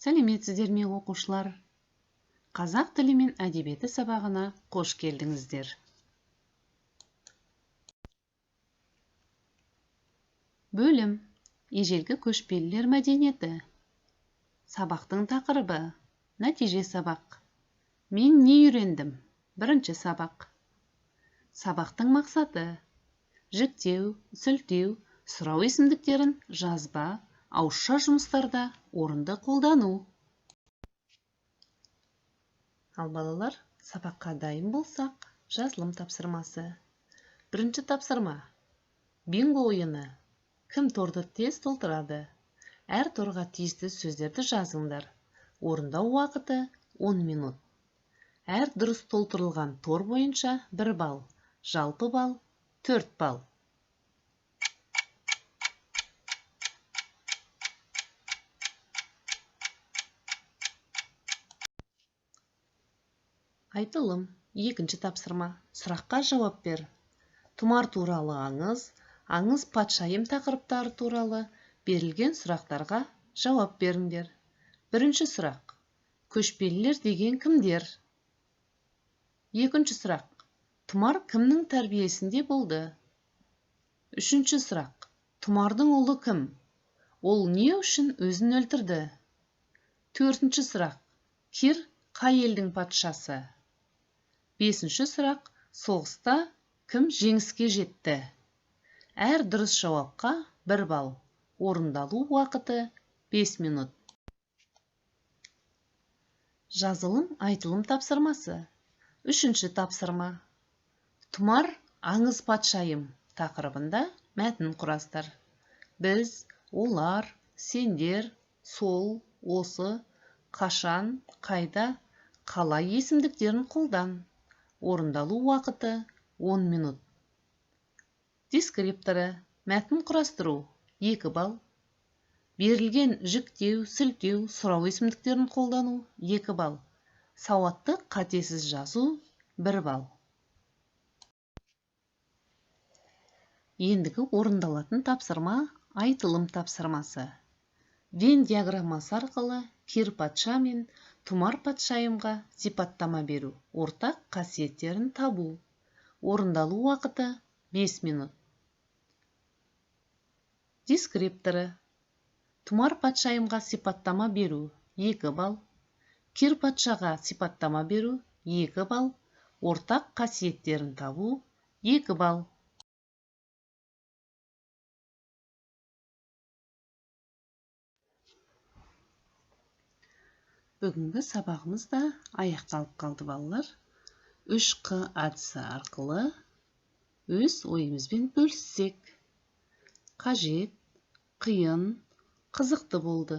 Сәлеметсіздер ме оқушылар? Қазақ тілі мен әдебиеті сабағына қош келдіңіздер. Бөлім: ежелгі көшпелілер мәдениеті. Сабақтың тақырыбы: нәтиже сабақ. Мен не үйрендім? Бірінші сабақ. Сабақтың мақсаты: жіктеу, сілтеу, сұрау есімдіктерін жазба, ауызша жұмыстарда орынды қолдану. Ал балалар, сабаққа дайын болсақ, жазылым тапсырмасы. Бірінші тапсырма: бинго ойыны. Кім торды тез толтырады? Әр торға тиісті сөздерді жазыңдар. Орындау уақыты 10 минут. Әр дұрыс толтырылған тор бойынша 1 балл, жалпы балл 4 балл. Айтылым. Екінші тапсырма: сұраққа жауап бер. Тұмар туралы аңыз, аңыз патшайым тақырыптары туралы берілген сұрақтарға жауап беріңдер. Бірінші сұрақ: көшпелілер деген кімдер? Екінші сұрақ: Тұмар кімнің тәрбиесінде болды? Үшінші сұрақ: Тұмардың ұлы кім? Ол не үшін өзін өлтірді? Төртінші сұрақ: Кир қай елдің патшасы? Бесінші сұрақ: соғыста кім жеңіске жетті? Әр дұрыс жауапқа 1 балл. Орындалу уақыты 5 минут. Жазылым айтылым тапсырмасы. Үшінші тапсырма: Тұмар аңыз патшайым тақырыбында мәтін құрастыр. Біз, олар, сендер, сол, осы, қашан, қайда, қалай есімдіктерін қолдан. Орындалу уақыты 10 минут. Дескрипторы: мәтін құрастыру 2 балл. Берілген жіктеу, сілтеу, сұрау есімдіктерін қолдану 2 балл. Сауатты қатесіз жазу 1 балл. Ендігі орындалатын тапсырма айтылым тапсырмасы. Вен диаграммасы арқылы Кир патша мен Тұмар патшайымға сипаттама беру, ортақ қасиеттерін табу. Орындалу уақыты 5 минут. Дескрипторы: Тұмар патшайымға сипаттама беру 2 балл. Кир патшаға сипаттама беру 2 балл. Ортақ қасиеттерін табу 2 балл. Бүгінгі сабағымыз да аяқталып қалды балалар. 3Q әдісі арқылы өз ойымызбен бөліссек. Қажет, қиын, қызықты болды.